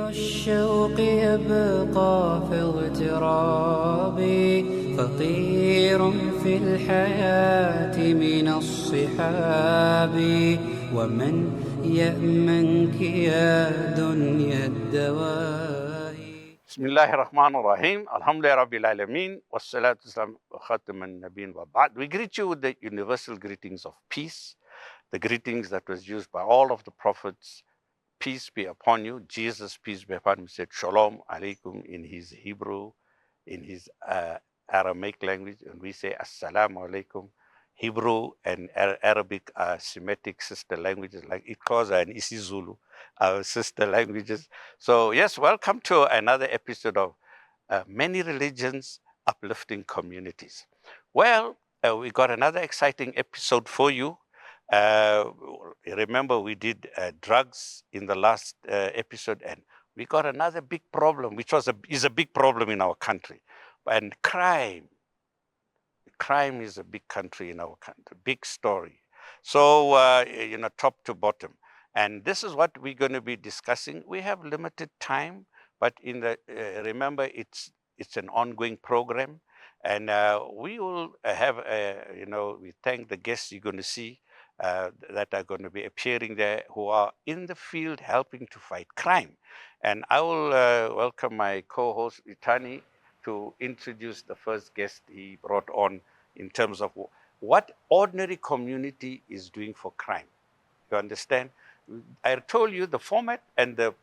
الشوق يبقى في اغترابي فطير في الحياة من الصحاب ومن يأمنك يا دنيا الدواهي. بسم الله الرحمن الرحيم. الحمد لله رب العالمين والصلاة والسلام خاتم النبيين وبعد. We greet you with the universal greetings of peace, the greetings that was used by all of the prophets. Peace be upon you. Jesus, peace be upon him, said Shalom Alaikum in his Hebrew, in his Aramaic language, and we say Assalamu Alaikum. Hebrew and Arabic are Semitic sister languages like Xhosa and isiZulu, our sister languages. So yes, welcome to another episode of Many Religions, Uplifting Communities. Well, we got another exciting episode for you. Remember, we did drugs in the last episode, and we got another big problem, which is a big problem in our country, and crime. Crime is a big country in our country, big story. So top to bottom, and this is what we're going to be discussing. We have limited time, but in the remember, it's an ongoing program, and we will have we thank the guests you're going to see. That are going to be appearing there, who are in the field helping to fight crime. And I will welcome my co-host, Itani, to introduce the first guest he brought on in terms of what ordinary community is doing for crime. You understand? I told you the format and the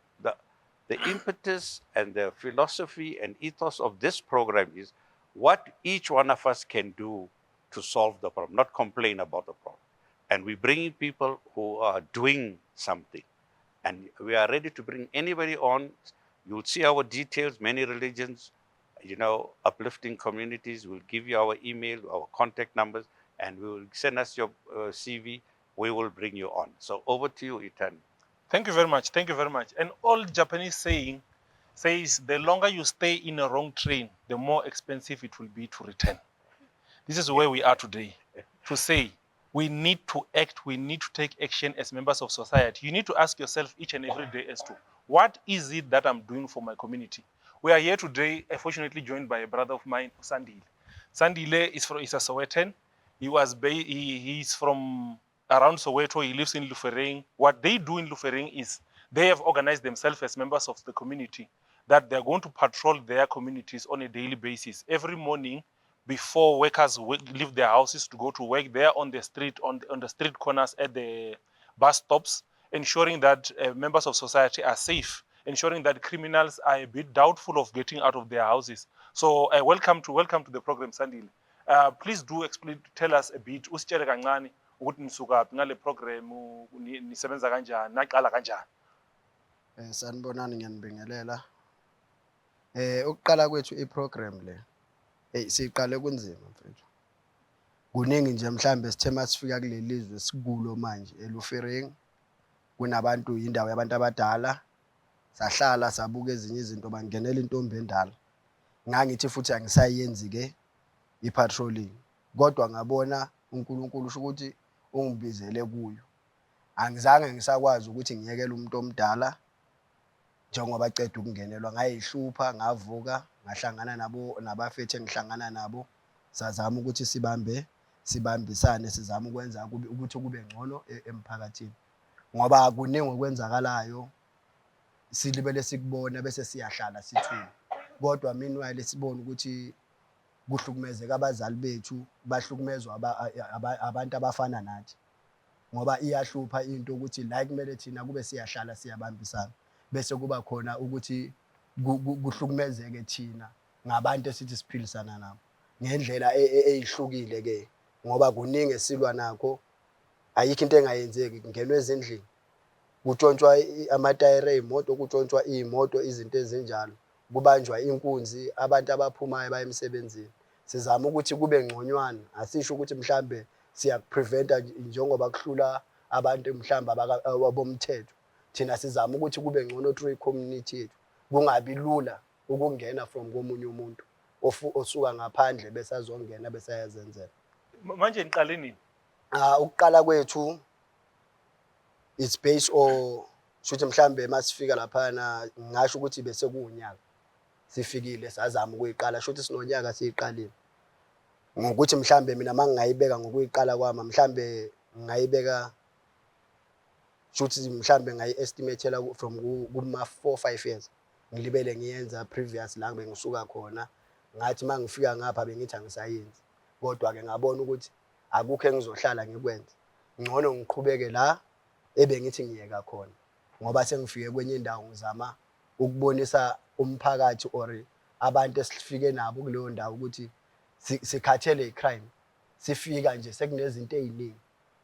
impetus and the philosophy and ethos of this program is what each one of us can do to solve the problem, not complain about the problem. And we bring in people who are doing something. And we are ready to bring anybody on. You'll see our details, Many Religions, Uplifting Communities. We'll give you our email, our contact numbers, and we will send us your CV. We will bring you on. So over to you, Itan. Thank you very much. Thank you very much. An old Japanese saying says, the longer you stay in a wrong train, the more expensive it will be to return. This is where we are today, to say, we need to act, we need to take action as members of society. You need to ask yourself each and every day as to, what is it that I'm doing for my community? We are here today, fortunately joined by a brother of mine, Sandile. Sandile is a Sowetan. He's from around Soweto. He lives in Lufering. What they do in Lufering is they have organized themselves as members of the community, that they're going to patrol their communities on a daily basis. Every morning, before workers leave their houses to go to work, they're on the street, on the street corners at the bus stops, ensuring that members of society are safe, ensuring that criminals are a bit doubtful of getting out of their houses. So welcome to the program, Sandile. Please do tell us a bit, usitshele kancane ukuthi nisukaphi ngale program, nisebenza kanjani, naqala kanjani. Sanibonani, ngiyanibingelela. Ukuqala kwethu iprogram le siqale kunzima mfethu. Kuningi nje mhlambe sithe masifika kuleli lizwe sikulo manje eLufering, kunabantu indawo yabantu abadala, sahlala sabuka ezinye izinto, bangenela intombi endala. Ngangithi futhi angisayenzi ke ipatrolling, kodwa ngabona uNkulunkulu usho ukuthi ungibizele kuyo. Angizange ngisakwazi ukuthi ngiyekele umuntu omdala njengoba aceda ukungenelwa. Ngayihlupha, ngavuka, ngahlangana nabafethu engihlangana nabo, sazama ukuthi sibambisane, sizama ukwenza ukuthi kube ngcono emphakathini, ngoba kuningi okwenzakalayo silibele sikubona bese siyahlala sithule. Kodwa meanwhile sibona ukuthi kuhlukumezeka abazali bethu, bahlukumezwa abantu abafana nathi, ngoba iyahlupha into ukuthi la kumele thina kube siyahlala siyabambisana, bese kuba khona ukuthi kuhlukumezeke thina ngabantu esithi siphilisana nabo ngendlela eyihlukile ke, ngoba kuningi esilwa nakho. Ayikho into engayenzeki, kungenwe ezindlini, kutshontshwa amatayere ey'moto, kutshontshwa iy'moto, izinto ezinjalo, kubanjwa inkunzi, abantu abaphumayo baye emsebenzini. Sizama ukuthi kube ngconywana, asisho ukuthi mhlambe siyakupreventa njengoba kuhlula abantu mhlambe abomthetho. Thina sizama ukuthi kube ngcono through community yethu, kungabi lula ukungena from komunye umuntu osuka ngaphandle bese azongena bese ayazenzela. Manje niqale nini? Ukuqala kwethu it's based on Shuthi mhlambe masifika laphana ngisho ukuthi bese kuunyaka sifikile sazama ukuyiqala shuthi sinonyaka siyiqalile. Ngokuthi mhlambe mina mangingayibeka ngokuyiqala kwami mhlambe ngayibeka shuthi mhlambe ngayi-estimatela from kuma 4-5 years ngilibele ngiyenza previous la bengisuka khona ngathi mangifika ngapha bengithi angisayenzi kodwa ke ngabona ukuthi akukho engizohlala ngikwenza ngcono ngiqhubeke la ebengithi ngiyeka khona ngoba sengifike kwenye indawo ngizama ukubonisa umphakathi or abantu esifike nabo kuleyo ndawo ukuthi sikhathele icrime sifika nje sekunezinto eziningi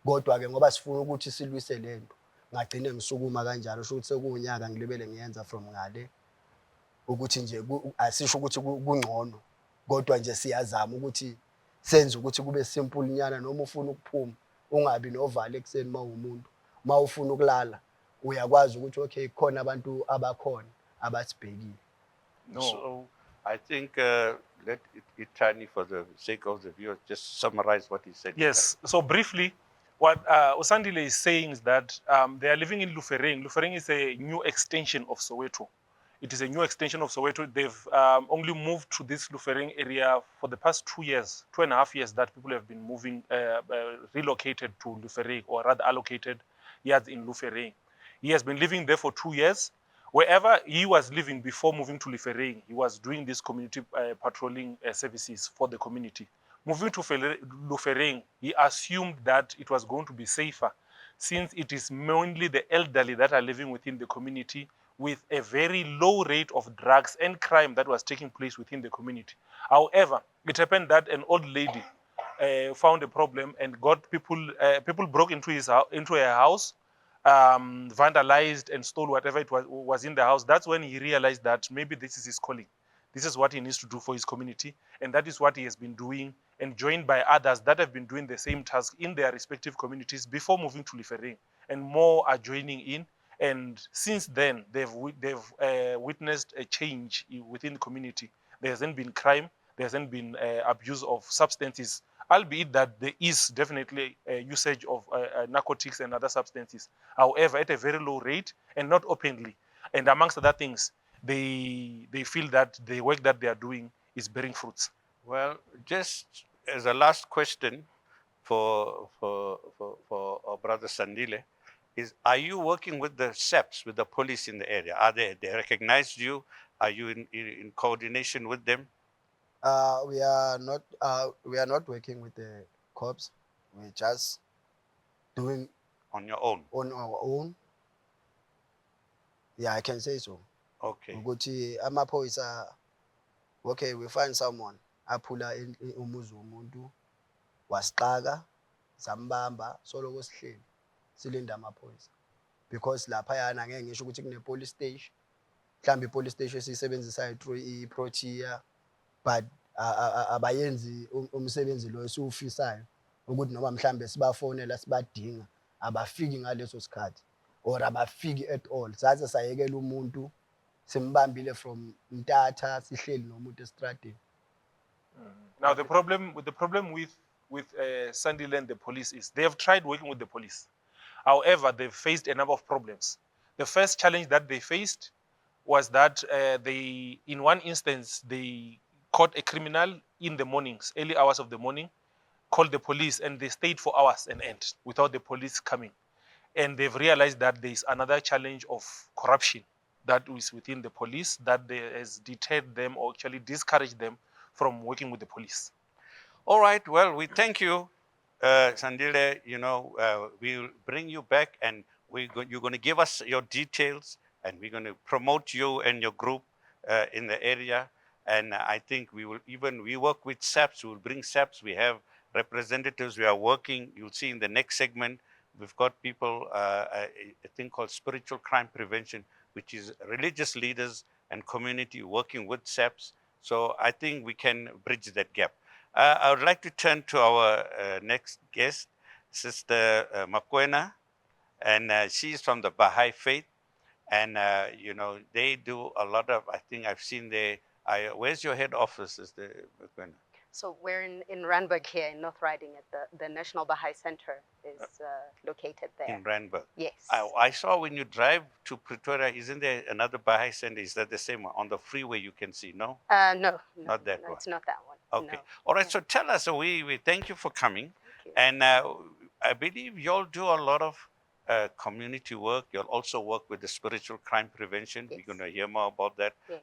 kodwa ke ngoba sifuna ukuthi silwise lento ngagcine ngisukuma kanjalo sho ukuthi sekuunyaka ngilibele ngiyenza from ngale ukuthi nje asisho ukuthi kungcono kodwa nje siyazama ukuthi senze ukuthi kube simple nyana noma ufuna ukuphuma ungabi novalo ekseni mawumuntu mawufuna ukulala uyakwazi ukuthi okay khona abantu abakhona abasibhekile. No. So I think let Itani, for the sake of the viewers, just summarize what he said. Yes. So briefly, what Usandile is saying is that they are living in Lufereng. Lufereng is a new extension of Soweto. It is a new extension of Soweto. They've only moved to this Lufereng area for the past 2 years, 2.5 years that people have been moving, relocated to Lufereng, or rather allocated yards in Lufereng. He has been living there for 2 years. Wherever he was living before moving to Lufereng, he was doing these community patrolling services for the community. Moving to Lufereng, he assumed that it was going to be safer since it is mainly the elderly that are living within the community with a very low rate of drugs and crime that was taking place within the community. However, it happened that an old lady found a problem and got people broke into her house, vandalized and stole whatever it was in the house. That's when he realized that maybe this is his calling. This is what he needs to do for his community, and that is what he has been doing, and joined by others that have been doing the same task in their respective communities before moving to Lufereng, and more are joining in. And since then, they've witnessed a change within the community. There hasn't been crime, there hasn't been abuse of substances, albeit that there is definitely a usage of narcotics and other substances. However, at a very low rate and not openly. And amongst other things, they feel that the work that they are doing is bearing fruits. Well, just as a last question for our brother Sandile, is are you working with the SEPs, with the police in the area? Are they recognized you? Are you in coordination with them? We are not working with the cops. We're just doing On your own? on our own. Yeah, I can say so. Okay. Ukuthi amaphoyisa okay, we find someone aphula umuzi womuntu wasixaka sambamba soloko sihleli silinda amaphoyisa because lapha yana ngeke ngisho ukuthi kune police station mhlambe police station esisebenzisayo through iProtea but abayenzi umsebenzi lo esiufisayo ukuthi noma mhlambe sibafonela sibadinga abafiki ngaleso sikhathi or abafiki at all saze sayekela umuntu simbambile from Mthatha sihleli nomuntu estradini. Now the problem with Sandile and the police is they have tried working with the police. However, they've faced a number of problems. The first challenge that they faced was that in one instance, they caught a criminal in the mornings, early hours of the morning, called the police, and they stayed for hours and end without the police coming. And they've realized that there is another challenge of corruption that is within the police that has deterred them or actually discouraged them from working with the police. All right. Well, we thank you, Sandile. We'll bring you back, and you're going to give us your details, and we're going to promote you and your group in the area. And I think we work with SAPs. We'll bring SAPs. We have representatives. We are working. You'll see in the next segment, we've got people, a thing called spiritual crime prevention, which is religious leaders and community working with SAPs. So I think we can bridge that gap. I would like to turn to our next guest, Sister Makwena, and she's from the Baha'i faith. And, they do a lot of, I think I've seen where's your head office, Sister Makwena? So we're in Randburg here in North Riding at the National Baha'i Center is located there. In Randburg. Yes. I saw when you drive to Pretoria, isn't there another Baha'i center? Is that the same one? On the freeway you can see, no? No, Not that one. It's not that one. Okay. No. All right. So tell us, we thank you for coming. Thank you. And I believe you all do a lot of community work. You'll also work with the spiritual crime prevention. Yes. We're going to hear more about that, Yes.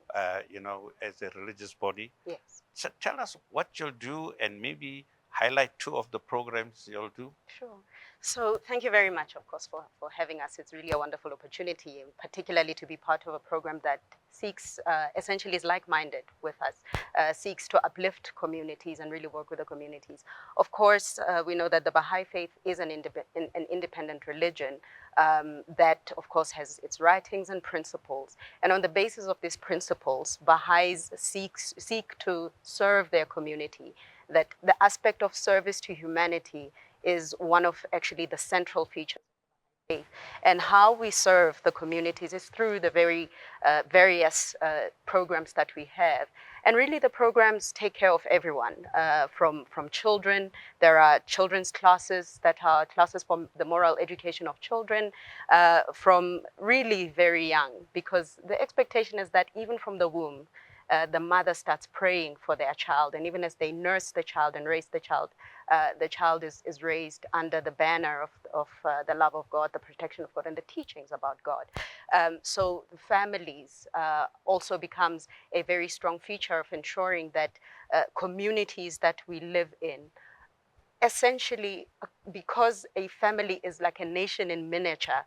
as a religious body. Yes. So tell us what you'll do and maybe highlight 2 of the programs you'll do. Sure. So thank you very much, of course, for having us. It's really a wonderful opportunity, particularly to be part of a program that seeks, essentially is like-minded with us, seeks to uplift communities and really work with the communities. Of course, we know that the Baha'i faith is an independent religion that, of course, has its writings and principles. And on the basis of these principles, Baha'is seek to serve their community. That the aspect of service to humanity is one of actually the central features of faith. And how we serve the communities is through the very various programs that we have. And really the programs take care of everyone, from children. There are children's classes that are classes for the moral education of children, from really very young, because the expectation is that even from the womb, the mother starts praying for their child, and even as they nurse the child and raise the child is raised under the banner of the love of God, the protection of God, and the teachings about God. So families also becomes a very strong feature of ensuring that communities that we live in, essentially, because a family is like a nation in miniature,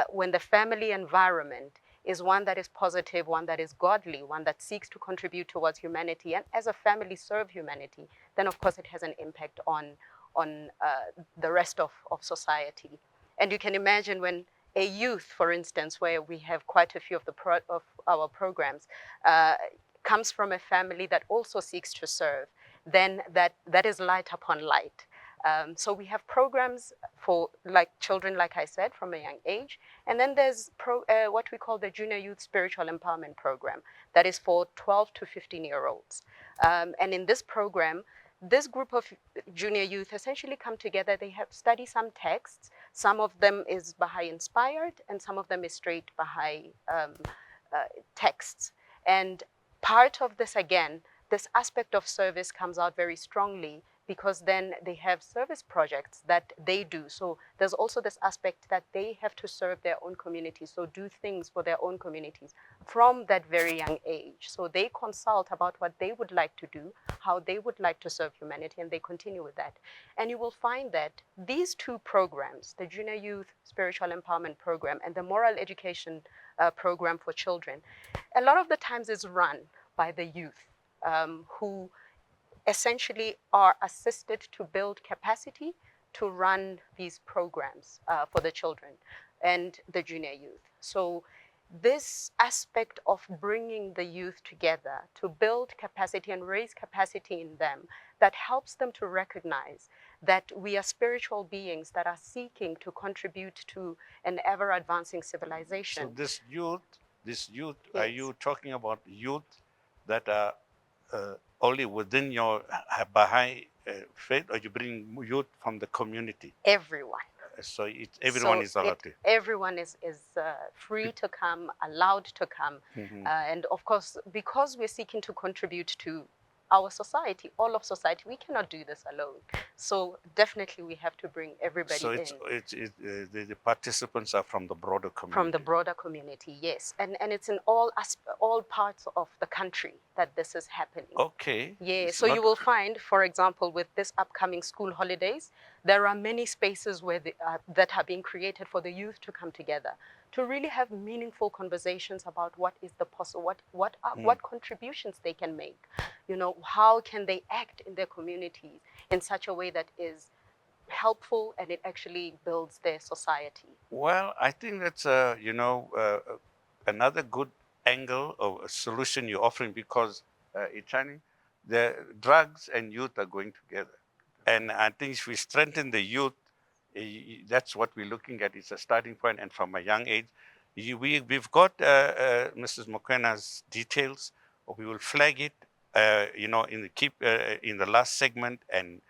when the family environment is one that is positive, one that is godly, one that seeks to contribute towards humanity, and as a family serve humanity, then of course it has an impact on the rest of society. And you can imagine when a youth, for instance, where we have quite a few of our programs, comes from a family that also seeks to serve, then that is light upon light. So we have programs for children, like I said, from a young age. And then there's what we call the Junior Youth Spiritual Empowerment Program that is for 12 to 15-year-olds. And in this program, this group of junior youth essentially come together. They have study some texts. Some of them is Baha'i inspired, and some of them is straight Baha'i texts. And part of this, again, this aspect of service comes out very strongly, because then they have service projects that they do. So there's also this aspect that they have to serve their own communities, so do things for their own communities from that very young age. So they consult about what they would like to do, how they would like to serve humanity, and they continue with that. And you will find that these 2 programs, the Junior Youth Spiritual Empowerment Program and the Moral Education Program for children, a lot of the times is run by the youth, who essentially are assisted to build capacity to run these programs for the children and the junior youth. So this aspect of bringing the youth together to build capacity and raise capacity in them, that helps them to recognize that we are spiritual beings that are seeking to contribute to an ever-advancing civilization. So this youth, yes. Are you talking about youth that are only within your Baha'i faith, or you bring youth from the community? Everyone. So everyone is allowed to? Everyone is free to come, allowed to come. And of course, because we're seeking to contribute to our society, all of society, we cannot do this alone. So definitely we have to bring everybody in. So the participants are from the broader community? From the broader community, yes. And it's in all parts of the country that this is happening. Okay. Yeah, so you will find, for example, with this upcoming school holidays, there are many spaces where that are being created for the youth to come together, to really have meaningful conversations about what is the possible, what contributions they can make. You know, how can they act in their communities in such a way that is helpful and it actually builds their society. Well, I think that's another good angle or a solution you're offering, because Ichani, the drugs and youth are going together. And I think if we strengthen the youth, that's what we're looking at. It's a starting point, and from a young age. We've got Mrs. Mokwena's details. We will flag it in the last segment, and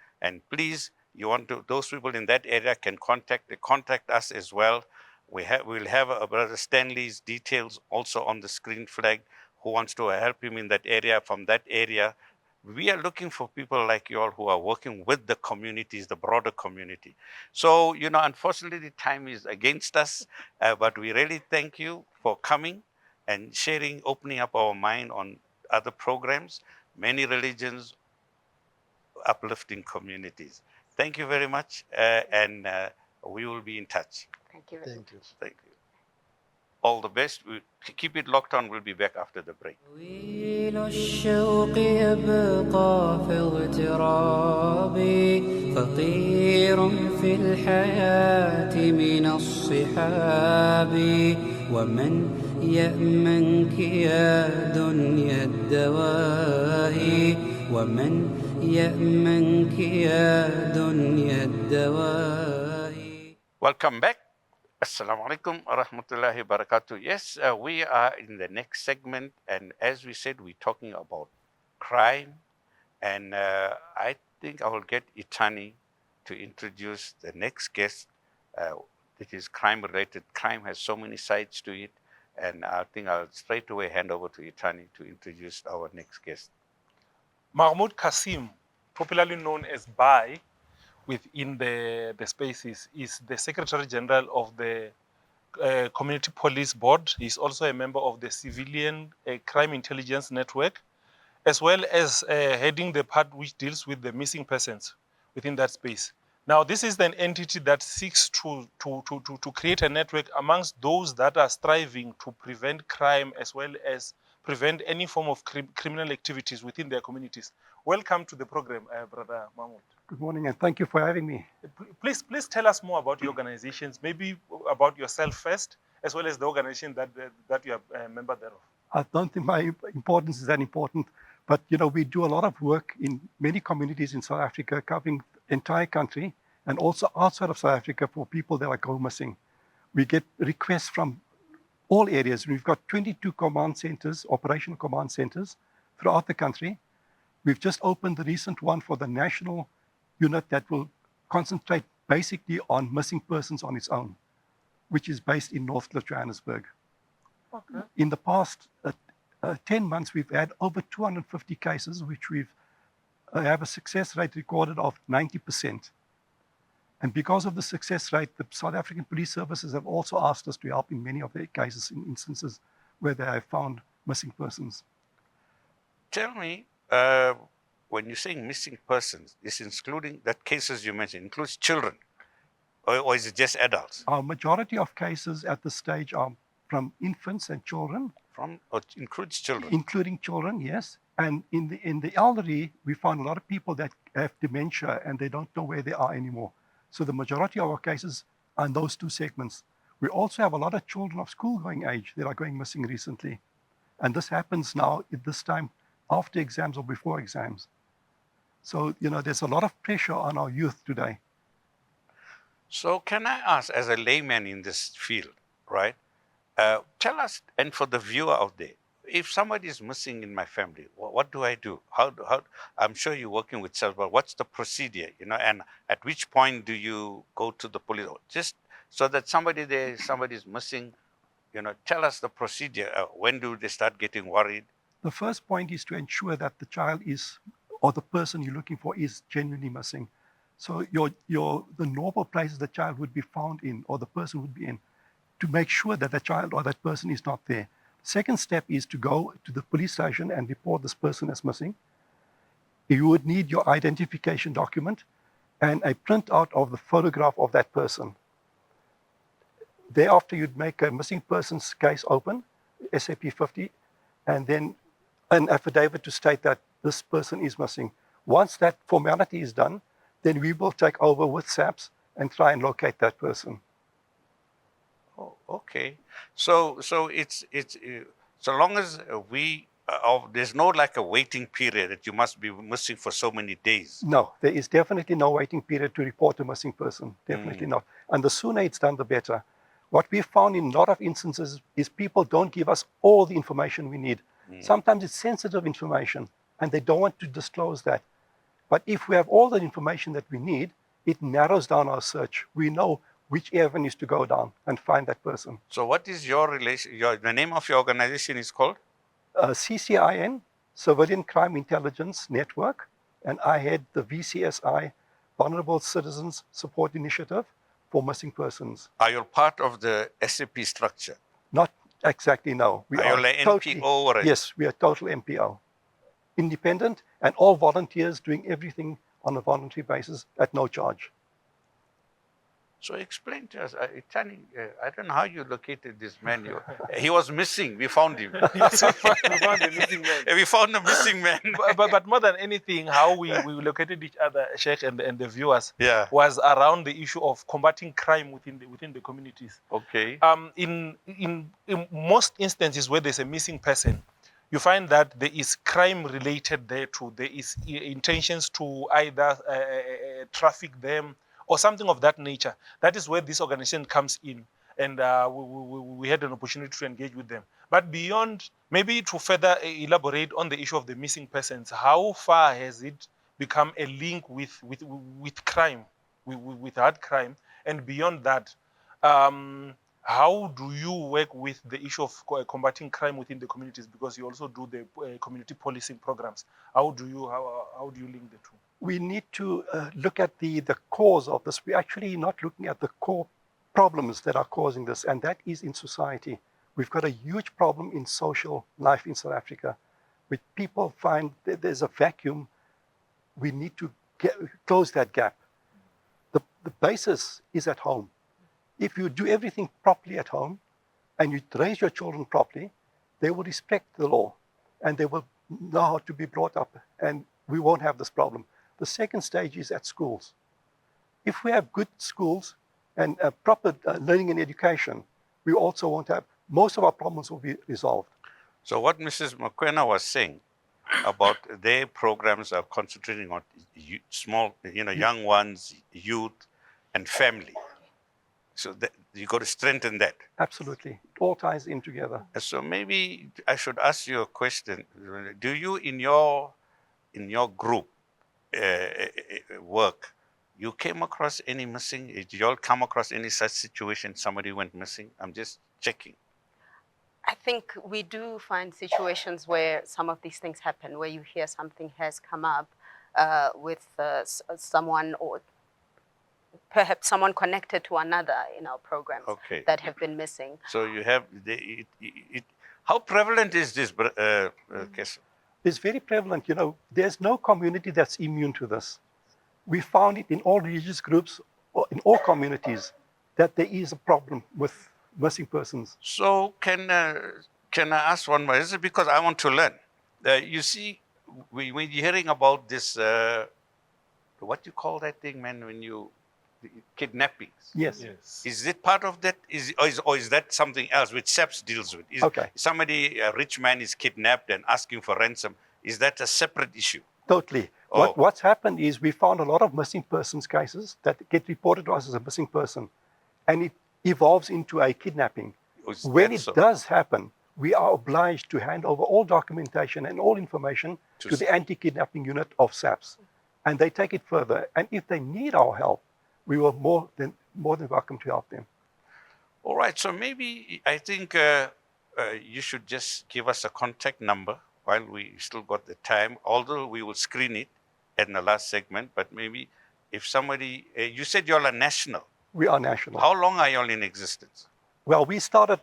please, you want to, those people in that area can contact us as well. We'll have Brother Stanley's details also on the screen flag, who wants to help him in that area, from that area. We are looking for people like you all who are working with the communities, the broader community. So, unfortunately, the time is against us, but we really thank you for coming and sharing, opening up our mind on other programs, many religions, uplifting communities. Thank you very much, and we will be in touch. Thank you very Thank you. Thank you. All the best. Keep it locked on. We'll be back after the break. طويل الشوق يبقى في اغترابي فطير في الحياة من الصحاب ومن يأمنك يا دنيا الدواهي ومن يأمنك يا دنيا الدواهي. Welcome back. Assalamu alaikum wa rahmatullahi wa barakatuh. Yes, we are in the next segment, and as we said, we're talking about crime, and I think I will get Itani to introduce the next guest. It is crime-related. Crime has so many sides to it, and I think I'll straight away hand over to Itani to introduce our next guest. Mahmoud Kasim, popularly known as Bai within the spaces, is the Secretary General of the Community Police Board. He's also a member of the Civilian Crime Intelligence Network, as well as heading the part which deals with the missing persons within that space. Now, this is an entity that seeks to create a network amongst those that are striving to prevent crime, as well as prevent any form of criminal activities within their communities. Welcome to the program, Brother Mahmoud. Good morning, and thank you for having me. Please tell us more about your organizations, maybe about yourself first, as well as the organization that you are a member thereof. I don't think my importance is that important, but we do a lot of work in many communities in South Africa, covering the entire country, and also outside of South Africa for people that are go missing. We get requests from all areas. We've got 22 command centers, operational command centers throughout the country. We've just opened the recent one for the national unit that will concentrate basically on missing persons on its own, which is based in North Johannesburg. Okay. In the past 10 months, we've had over 250 cases, which we've have a success rate recorded of 90%. And because of the success rate, the South African police services have also asked us to help in many of their cases, in instances where they have found missing persons. Tell me, when you're saying missing persons, this including that cases you mentioned, includes children, or is it just adults? Our majority of cases at this stage are from infants and children. Or includes children? Including children, yes. And in the elderly, we find a lot of people that have dementia and they don't know where they are anymore. So the majority of our cases are in those two segments. We also have a lot of children of school-going age that are going missing recently. And this happens now at this time after exams or before exams. So, there's a lot of pressure on our youth today. So can I ask, as a layman in this field, right, tell us, and for the viewer out there, if somebody is missing in my family, what do I do? How I'm sure you're working with self, but what's the procedure, and at which point do you go to the police? Just so that somebody's missing, tell us the procedure. When do they start getting worried? The first point is to ensure that the child is, or the person you're looking for is genuinely missing. So the normal places the child would be found in, or the person would be in, to make sure that the child or that person is not there. Second step is to go to the police station and report this person as missing. You would need your identification document and a printout of the photograph of that person. Thereafter, you'd make a missing persons case open, SAP 50, and then an affidavit to state that this person is missing. Once that formality is done, then we will take over with SAPS and try and locate that person. Oh, okay. So it's so long as there's no like a waiting period that you must be missing for so many days. No, there is definitely no waiting period to report a missing person. Definitely not. And the sooner it's done, the better. What we've found in a lot of instances is people don't give us all the information we need. Sometimes it's sensitive information. and they don't want to disclose that. But if we have all the information that we need, it narrows down our search. We know which avenues to go down and find that person. So what is your relation? The name of your organization is called? CCIN, Civilian Crime Intelligence Network, and I head the VCSI, Vulnerable Citizens Support Initiative for Missing Persons. Are you part of the SAP structure? Not exactly, no. We Are you like totally, NPO or yes, we are total MPO. Independent and all volunteers doing everything on a voluntary basis at no charge. So explain to us, I don't know how you located this man. He was missing. We found him. We found a missing man. We found a missing man. But more than anything, how we located each other, Sheikh and the viewers, Yeah. was around the issue of combating crime within the communities. Okay. In most instances where there's a missing person, you find that there is crime related there too. There is intentions to either traffic them or something of that nature. That is where this organization comes in, and we had an opportunity to engage with them. But beyond, maybe to further elaborate on the issue of the missing persons, how far has it become a link with crime, with hard crime? And beyond that, how do you work with the issue of combating crime within the communities? Because you also do the community policing programs. How do you link the two? We need to look at the cause of this. We're actually not looking at the core problems that are causing this, and that is in society. We've got a huge problem in social life in South Africa, where people find that there's a vacuum. We need to close that gap. The basis is at home. If you do everything properly at home, and you raise your children properly, they will respect the law, and they will know how to be brought up, and we won't have this problem. The second stage is at schools. If we have good schools and proper learning and education, we also won't have, most of our problems will be resolved. So what Mrs. Mokoena was saying about their programs are concentrating on small, young ones, youth, and family. So you got to strengthen that. Absolutely. It all ties in together. So maybe I should ask you a question. Do you, in your group, work, you came across any missing? Did you all come across any such situation, somebody went missing? I'm just checking. I think we do find situations where some of these things happen, where you hear something has come up with someone, or perhaps someone connected to another in our programs that have been missing. So you have, how prevalent is this case? It's very prevalent. There's no community that's immune to this. We found it in all religious groups, or in all communities, that there is a problem with missing persons. So can I ask one more? This is because I want to learn. You see, when you're hearing about this, what do you call that thing, man, when you, kidnappings? Yes. Is it part of that? Or is that something else which SAPS deals with? Somebody, a rich man is kidnapped and asking for ransom. Is that a separate issue? Totally. What's happened is we found a lot of missing persons cases that get reported to us as a missing person, and it evolves into a kidnapping. When it does happen, we are obliged to hand over all documentation and all information to the anti-kidnapping unit of SAPS, and they take it further. And if they need our help, we were more than welcome to help them. All right, so maybe I think you should just give us a contact number while we still got the time, although we will screen it in the last segment, but maybe if somebody, you said you're a national. We are national. How long are you all in existence? Well, we started,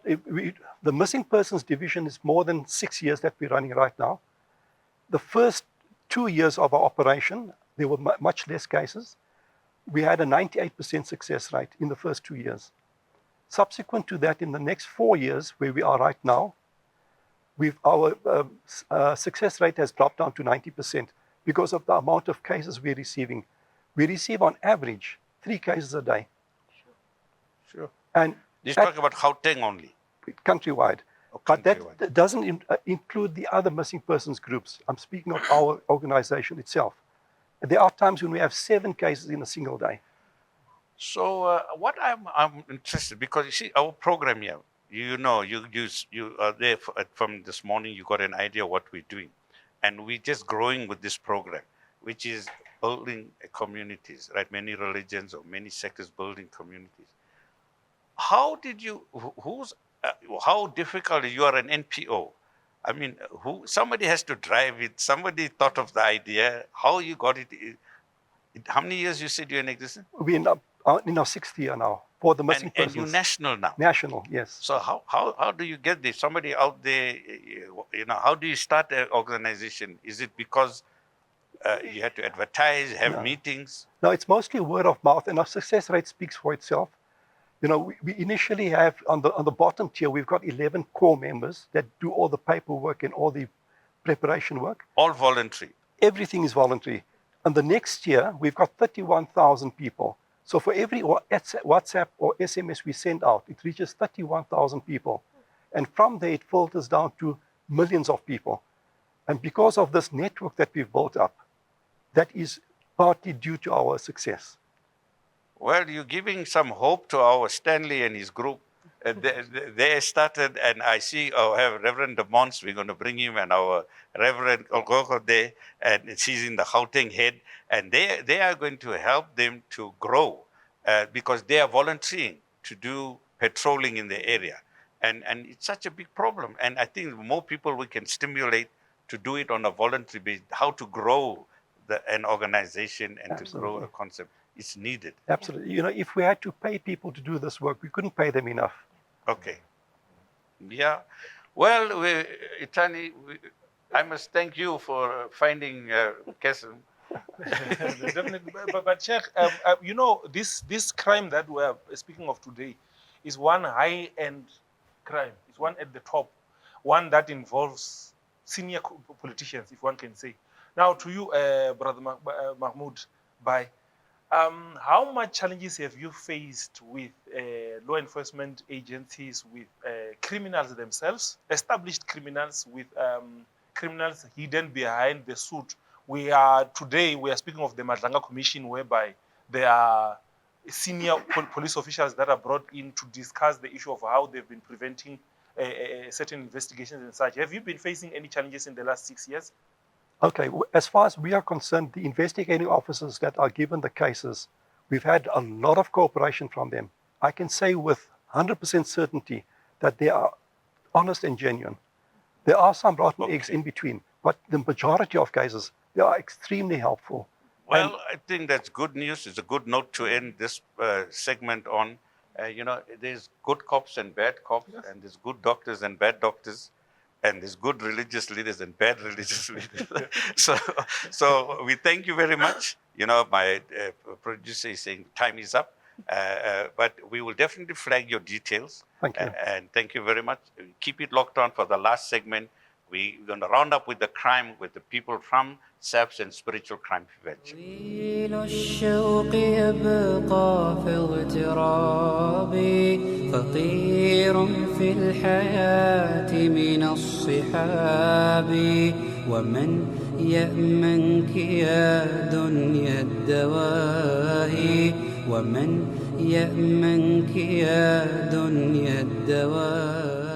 the Missing Persons Division is more than 6 years that we're running right now. The first 2 years of our operation, there were much less cases. We had a 98% success rate in the first 2 years. Subsequent to that, in the next 4 years, where we are right now, our success rate has dropped down to 90% because of the amount of cases we're receiving. We receive on average 3 cases a day. Sure. And you're talking about Gauteng only? Countrywide. But that doesn't include the other missing persons groups. I'm speaking of our organization itself. There are times when we have 7 cases in a single day. So what I'm interested, because you see our program here, you are there from this morning, you got an idea what we're doing. and we're just growing with this program, which is building communities, right? Many religions or many sectors building communities. How did you, how difficult, you are an NPO. I mean, somebody has to drive it. Somebody thought of the idea. How you got it? How many years you said you're in existence? We're in our sixth year now for the missing persons. And you're national now. National, yes. So how do you get this? Somebody out there, how do you start an organization? Is it because you had to advertise, have meetings? No, it's mostly word of mouth, and our success rate speaks for itself. We initially have on the bottom tier, we've got 11 core members that do all the paperwork and all the preparation work. All voluntary. Everything is voluntary. And the next year, we've got 31,000 people. So for every WhatsApp or SMS we send out, it reaches 31,000 people. And from there, it filters down to millions of people. And because of this network that we've built up, that is partly due to our success. Well, you're giving some hope to our Stanley and his group. They started, and I see I have Reverend De Mons. We're going to bring him, and our Reverend Olgogo there, and she's in the Gauteng head, and they are going to help them to grow because they are volunteering to do patrolling in the area. And it's such a big problem. And I think more people we can stimulate to do it on a voluntary basis, how to grow an organization and to grow a concept. It's needed. Absolutely. If we had to pay people to do this work, we couldn't pay them enough. Okay. Yeah. Well, Itani, I must thank you for finding Hassen. Definitely. But Sheikh, this crime that we're speaking of today is one high-end crime. It's one at the top, one that involves senior politicians, if one can say. Now, to you, Brother Mahmoud, how much challenges have you faced with law enforcement agencies, with criminals themselves, established criminals, with criminals hidden behind the suit? Today we are speaking of the Madlanga Commission, whereby there are senior police officials that are brought in to discuss the issue of how they've been preventing certain investigations and such. Have you been facing any challenges in the last 6 years? Okay, as far as we are concerned, the investigating officers that are given the cases, we've had a lot of cooperation from them. I can say with 100% certainty that they are honest and genuine. There are some rotten eggs in between, but the majority of cases, they are extremely helpful. Well, I think that's good news. It's a good note to end this segment on. There's good cops and bad cops, and there's good doctors and bad doctors. And there's good religious leaders and bad religious leaders. So we thank you very much. My producer is saying time is up, but we will definitely flag your details. Thank you. And thank you very much. Keep it locked on for the last segment. We're going to round up with the crime with the people from SAPS and Spiritual Crime Prevention. طويل الشوق يبقى في اغترابي فطير في الحياة من الصحاب ومن يأمنك يا دنيا الدواهي ومن يأمنك يا دنيا الدواهي.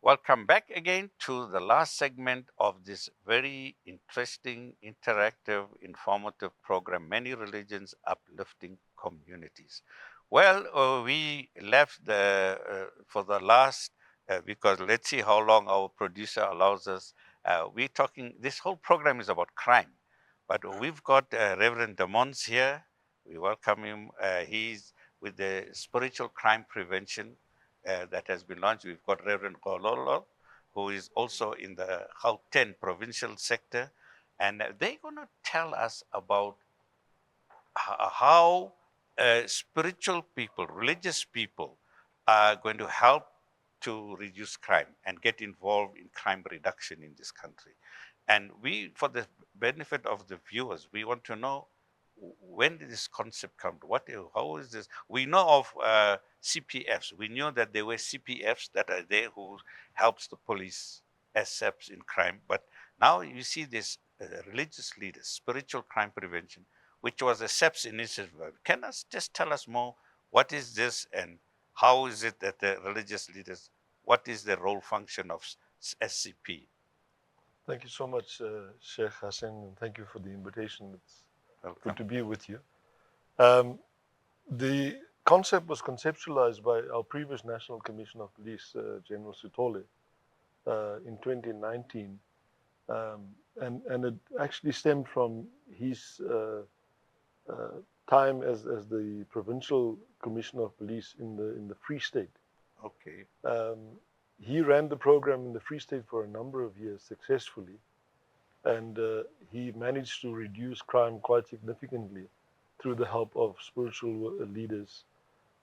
Welcome back again to the last segment of this very interesting, interactive, informative program, Many Religions, Uplifting Communities. Well, we left for the last, because let's see how long our producer allows us. We're talking, this whole program is about crime, but we've got Reverend De Mons here. We welcome him. He's with the Spiritual Crime Prevention that has been launched. We've got Reverend Gololo, who is also in the Gauteng provincial sector, and they're going to tell us about how spiritual people, religious people, are going to help to reduce crime and get involved in crime reduction in this country. And for the benefit of the viewers, we want to know, when did this concept come? How is this? We know of CPFs. We knew that there were CPFs that are there who helps the police as SAPs in crime. But now you see this religious leaders, spiritual crime prevention, which was a SAPs initiative. Can you just tell us more? What is this, and how is it that the religious leaders? What is the role function of SCP? Thank you so much, Sheikh Hassen, and thank you for the invitation. It's Welcome. good to be with you. The concept was conceptualized by our previous National Commissioner of Police, General Sutole, in 2019, and it actually stemmed from his time as the Provincial Commissioner of Police in the Free State. Okay. He ran the program in the Free State for a number of years successfully, and he managed to reduce crime quite significantly through the help of spiritual leaders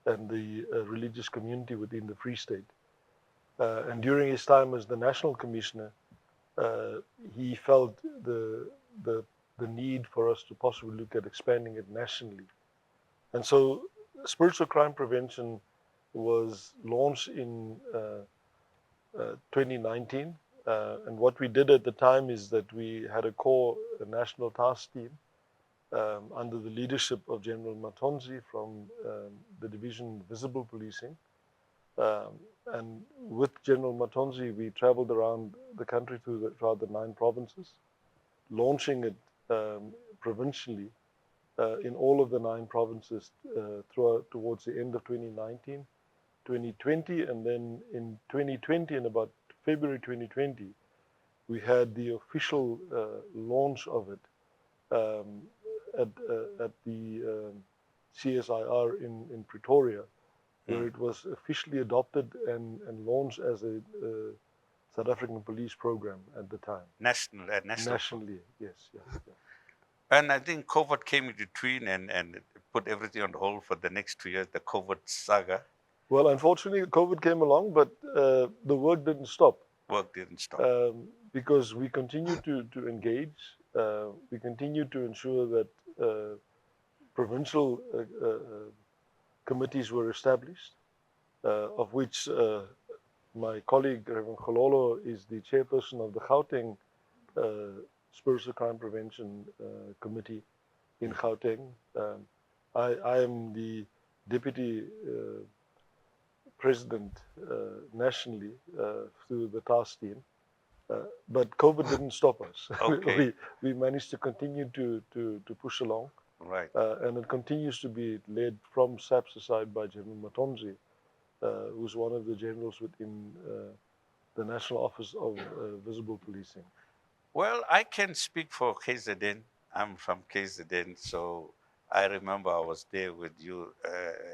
and the religious community within the Free State. And during his time as the National Commissioner, he felt the need for us to possibly look at expanding it nationally. And so spiritual crime prevention was launched in 2019. And what we did at the time is that we had a core national task team under the leadership of General Matonzi from the division Visible Policing. And with General Matonzi, we traveled around the country throughout the 9 provinces, launching it provincially in all of the 9 provinces towards the end of 2019, 2020, and then in 2020, in about February 2020, we had the official launch of it at the CSIR in Pretoria, where it was officially adopted and launched as a South African police program at the time. National. Nationally, yes. And I think COVID came in between and put everything on hold for the next 2 years, the COVID saga. Well, unfortunately, COVID came along, but the work didn't stop. Work didn't stop. Because we continue to engage. We continue to ensure that provincial committees were established, of which my colleague, Reverend Khololo, is the chairperson of the Gauteng Spiritual Crime Prevention Committee in Gauteng. I am the deputy president nationally through the task team. But COVID didn't stop us. Okay. we managed to continue to push along. Right. And it continues to be led from SAP's side by General Matonzi, who's one of the generals within the National Office of Visible Policing. Well, I can speak for KZN. I'm from KZN, so I remember I was there with you.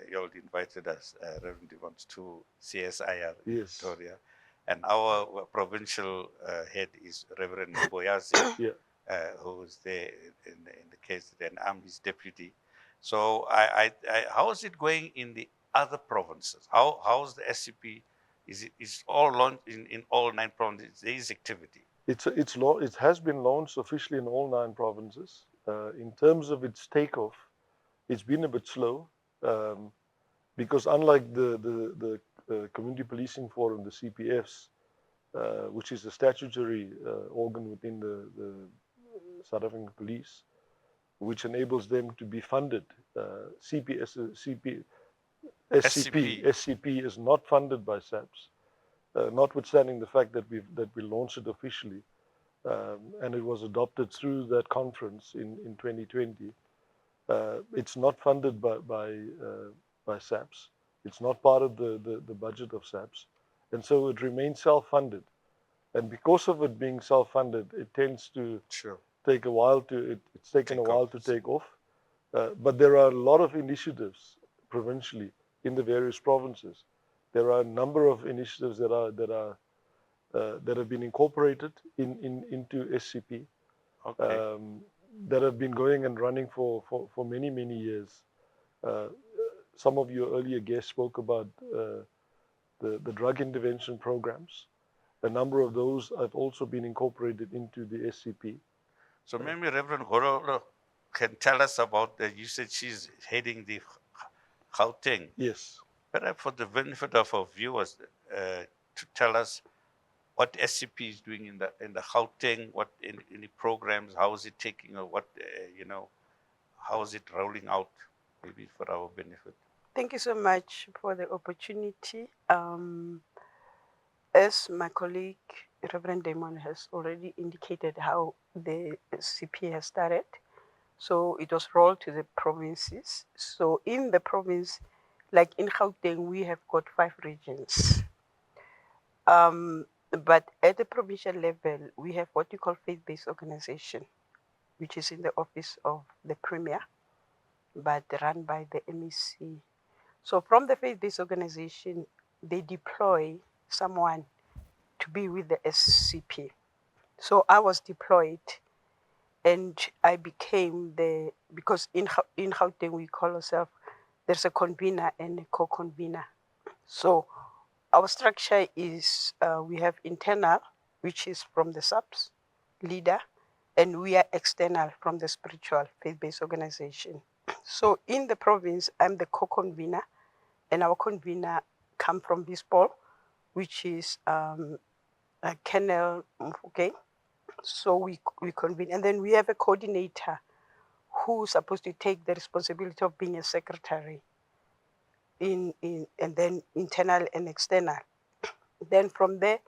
You all invited us, Reverend Devons, to CSIR in Yes. Victoria. And our provincial head is Reverend Mboyazi, Yeah. who is there in the KZN. I'm his deputy. So how is it going in the other provinces? How's the SCP? Is all launched in all 9 provinces? There is activity. It has been launched officially in all 9 provinces. In terms of its takeoff, it's been a bit slow because unlike the Community Policing Forum, the CPFs, which is a statutory organ within the South African Police, which enables them to be funded. SCP is not funded by SAPS, notwithstanding the fact that we launched it officially, and it was adopted through that conference in 2020. It's not funded by SAPS. It's not part of the budget of SAPS, and so it remains self-funded. And because of it being self-funded, it tends to take a while it's taken a while to take off. But there are a lot of initiatives provincially in the various provinces. There are a number of initiatives that have been incorporated into SCP, that have been going and running for many years. Some of your earlier guests spoke about the drug intervention programs. A number of those have also been incorporated into the SCP. So maybe Reverend Horolo can tell us about you said she's heading the Gauteng. Yes. Perhaps for the benefit of our viewers, to tell us what SCP is doing in the Gauteng, what any programs, how is it taking, or what how is it rolling out, maybe for our benefit. Thank you so much for the opportunity. As my colleague Reverend Damon has already indicated how the CP has started. So it was rolled to the provinces. So in the province, like in Gauteng, we have got 5 regions. But at the provincial level, we have what you call faith-based organization, which is in the office of the Premier, but run by the MEC. So from the faith-based organization, they deploy someone to be with the SCP. So I was deployed and I became because in Gauteng we call ourselves, there's a convener and a co-convener. So our structure is we have internal, which is from the subs leader, and we are external from the spiritual faith-based organization. So in the province, I'm the co-convener, and our convener come from Bispol, which is Kenel Mfuke. So we convene, and then we have a coordinator who's supposed to take the responsibility of being a secretary and then internal and external. Then from there,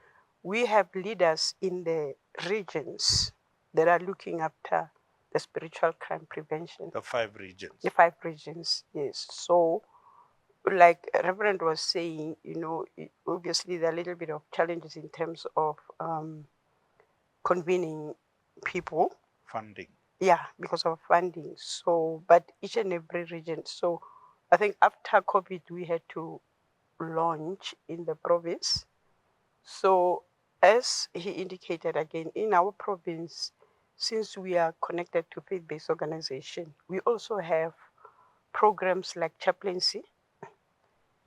we have leaders in the regions that are looking after the spiritual crime prevention. The 5 regions. The 5 regions, yes. So, like Reverend was saying, obviously there are a little bit of challenges in terms of convening people. Funding. Yeah, because of funding. So, but each and every region. So, I think after COVID, we had to launch in the province. So, as he indicated again, in our province, since we are connected to faith-based organization, we also have programs like chaplaincy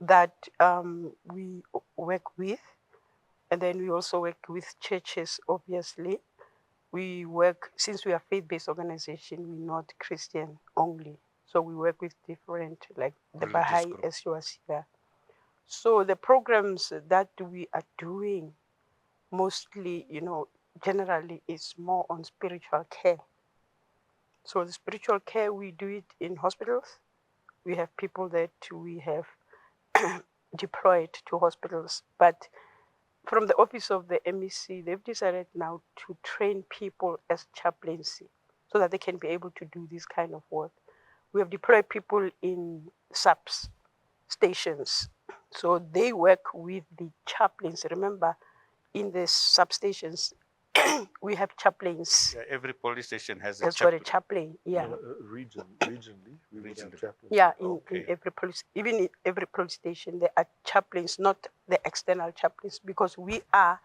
that we work with, and then we also work with churches, obviously. We work, since we are faith-based organization, we're not Christian only. So we work with different, like the Religious Baha'i, group. as you was here. So the programs that we are doing, mostly, generally is more on spiritual care. So the spiritual care, we do it in hospitals. We have people that we have deployed to hospitals, but from the office of the MEC, they've decided now to train people as chaplaincy so that they can be able to do this kind of work. We have deployed people in subs stations. So they work with the chaplains. Remember, in the substations, we have chaplains. Yeah, every police station has a That's got a chaplain. chaplain, yeah. Regionally, we would have chaplains. Yeah, in Okay. every police, even in every police station, there are chaplains, not the external chaplains, because we are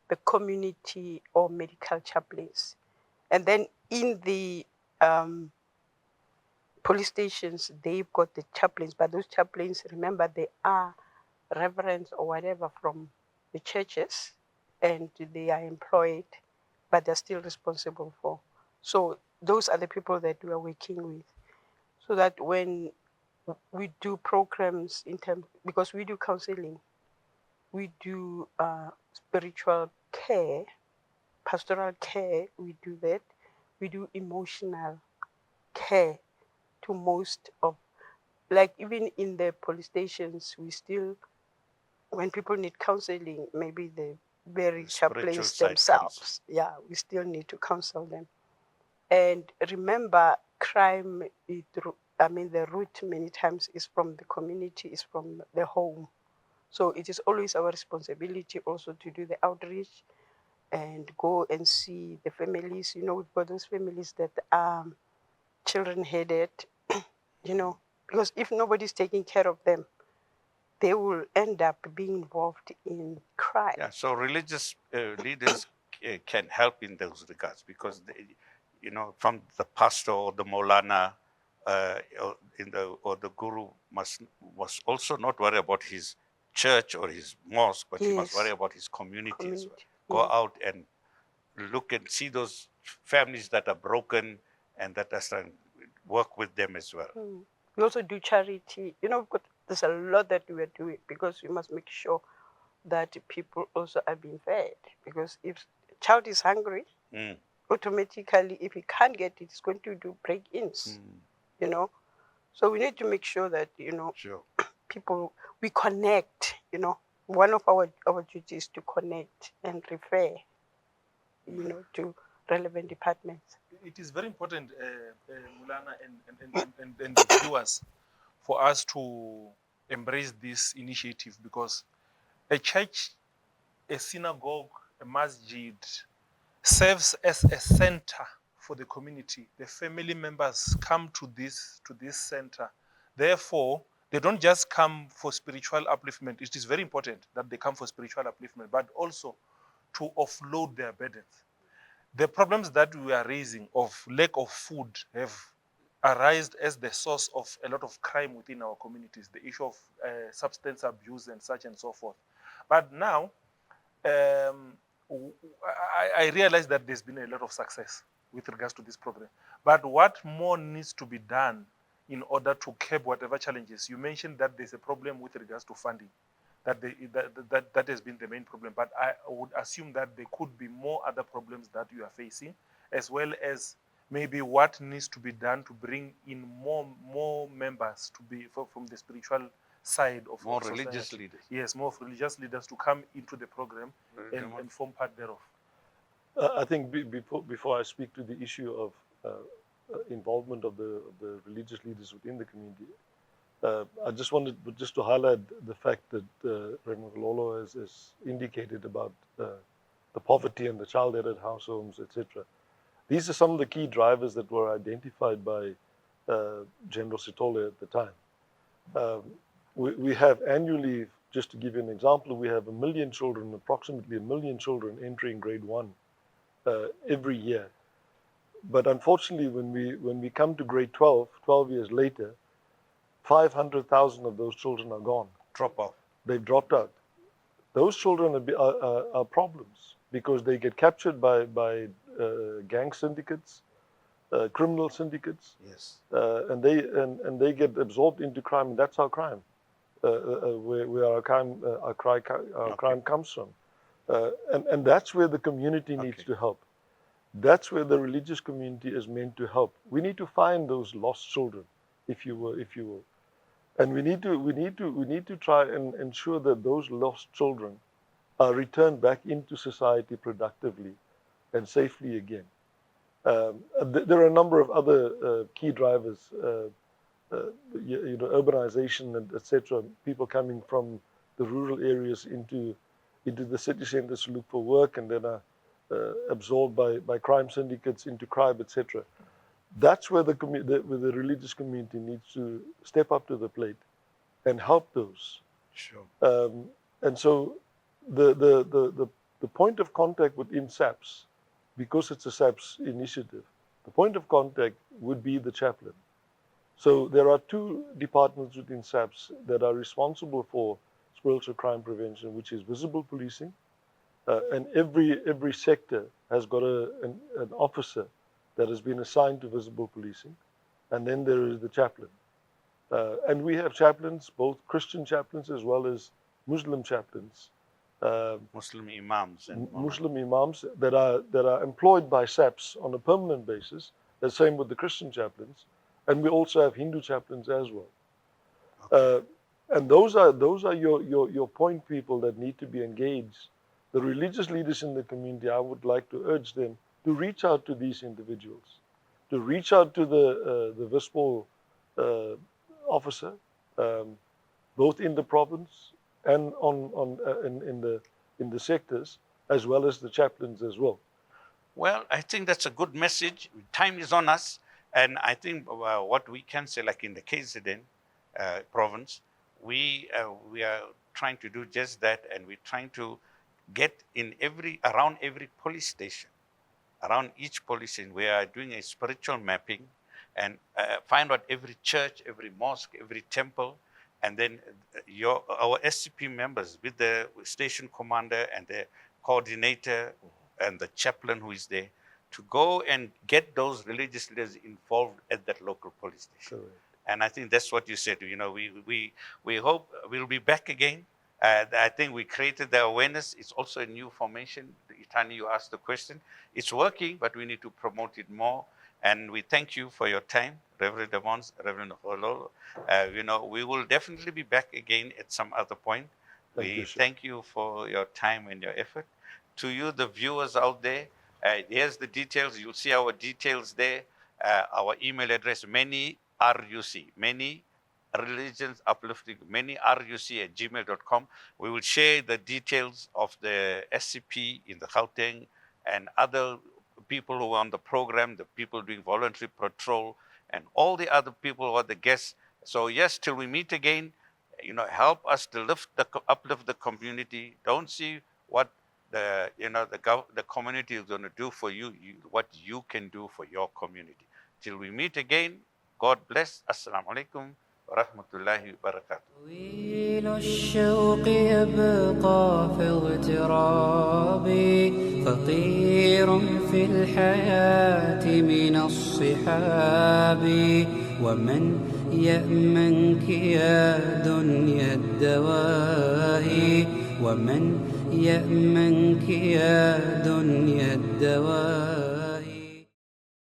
the community or medical chaplains. And then in the police stations, they've got the chaplains, but those chaplains, remember, they are reverends or whatever from the churches, and they are employed, but they're still responsible for. So those are the people that we are working with, so that when we do programs in terms, because we do counseling, we do spiritual care, pastoral care, we do that. We do emotional care to most of, like even in the police stations, we still, when people need counseling, maybe the very Spiritual chaplains side themselves, yeah, we still need to counsel them. And remember, crime, the root many times is from the community, is from the home. So it is always our responsibility also to do the outreach and go and see the families. We've got those families that are children-headed, because if nobody's taking care of them, they will end up being involved in crime. Yeah, so religious leaders can help in those regards because, from the pastor or the Molana or the guru must also not worry about his church or his mosque, but he must Yes. worry about his community as well. Community, Go yes. out and look and see those families that are broken and that are starting work with them as well. We also do charity. There's a lot that we are doing because we must make sure that people also are being fed. Because if a child is hungry, automatically, if he can't get it, he's going to do break-ins. So we need to make sure that Sure. people, we connect. One of our duties is to connect and refer to relevant departments. It is very important, Mulana and the viewers, for us to embrace this initiative, because a church, a synagogue, a masjid serves as a center for the community. The family members come to this center. Therefore, they don't just come for spiritual upliftment. It is very important that they come for spiritual upliftment, but also to offload their burdens. The problems that we are raising of lack of food have arisen as the source of a lot of crime within our communities, the issue of substance abuse and such and so forth. But now, I realize that there's been a lot of success with regards to this program. But what more needs to be done in order to curb whatever challenges? You mentioned that there's a problem with regards to funding, that has been the main problem. But I would assume that there could be more other problems that you are facing, as well as maybe what needs to be done to bring in more members to be from the spiritual side of More society. religious leaders. Yes, more religious leaders to come into the program and form part thereof. I think before I speak to the issue of involvement of the religious leaders within the community, I just wanted to highlight the fact that Raymond Lolo has indicated about the poverty and the child-headed households, etc. These are some of the key drivers that were identified by General Sithole at the time. We have annually, just to give you an example, we have approximately 1 million children entering grade 1 every year. But unfortunately, when we come to grade 12 years later, 500,000 of those children are gone. Drop off. They've dropped out. Those children are problems because they get captured by gang syndicates, criminal syndicates, Yes. and they get absorbed into crime. And that's our crime, where our crime comes from, and that's where the community needs to help. That's where the religious community is meant to help. We need to find those lost children, if you will, and we need to try and ensure that those lost children are returned back into society productively and safely again. There are a number of other key drivers, urbanization and etc. People coming from the rural areas into the city centers to look for work and then are absorbed by crime syndicates into crime, etc. That's where the religious community needs to step up to the plate and help those. Sure. And so the point of contact within SAPS, because it's a SAPS initiative, the point of contact would be the chaplain. So there are 2 departments within SAPS that are responsible for spiritual crime prevention, which is visible policing, and every sector has got an officer that has been assigned to visible policing, and then there is the chaplain. And we have chaplains, both Christian chaplains as well as Muslim chaplains, Muslim imams and Muslim imams that are employed by SAPS on a permanent basis. The same with the Christian chaplains, and we also have Hindu chaplains as well. Okay. And those are your point people that need to be engaged. The religious leaders in the community, I would like to urge them to reach out to these individuals, to reach out to the VISPOL officer, both in the province and in the sectors, as well as the chaplains as well. Well, I think that's a good message. Time is on us. And I think what we can say, like in the KZN province, we are trying to do just that. And we're trying to get in around every police station, around each police station, we are doing a spiritual mapping and find out every church, every mosque, every temple, and then our SCP members with the station commander and the coordinator and the chaplain who is there to go and get those religious leaders involved at that local police station. Correct. And I think that's what you said. We hope we'll be back again. I think we created the awareness. It's also a new formation. Itani, you asked the question. It's working, but we need to promote it more. And we thank you for your time, Reverend Devons, Reverend Holo. We will definitely be back again at some other point. Thank you, Sheikh. Thank you for your time and your effort. To you, the viewers out there, Here's the details. You'll see our details there. Our email address, many RUC, many religions uplifting, many RUC@gmail.com. We will share the details of the SCP in the Gauteng and other people who are on the program, the people doing voluntary patrol, and all the other people who are the guests. So yes, till we meet again, help us to uplift the community. Don't see what the community is going to do for you, what you can do for your community. Till we meet again, God bless. Assalamu alaikum wa rahmatullahi wa barakatuh. طويل الشوق يبقى في اغترابي فقير في الحياة من الصحاب ومن يأمنك يا دنيا الدواهي ومن يأمنك يا دنيا الدواهي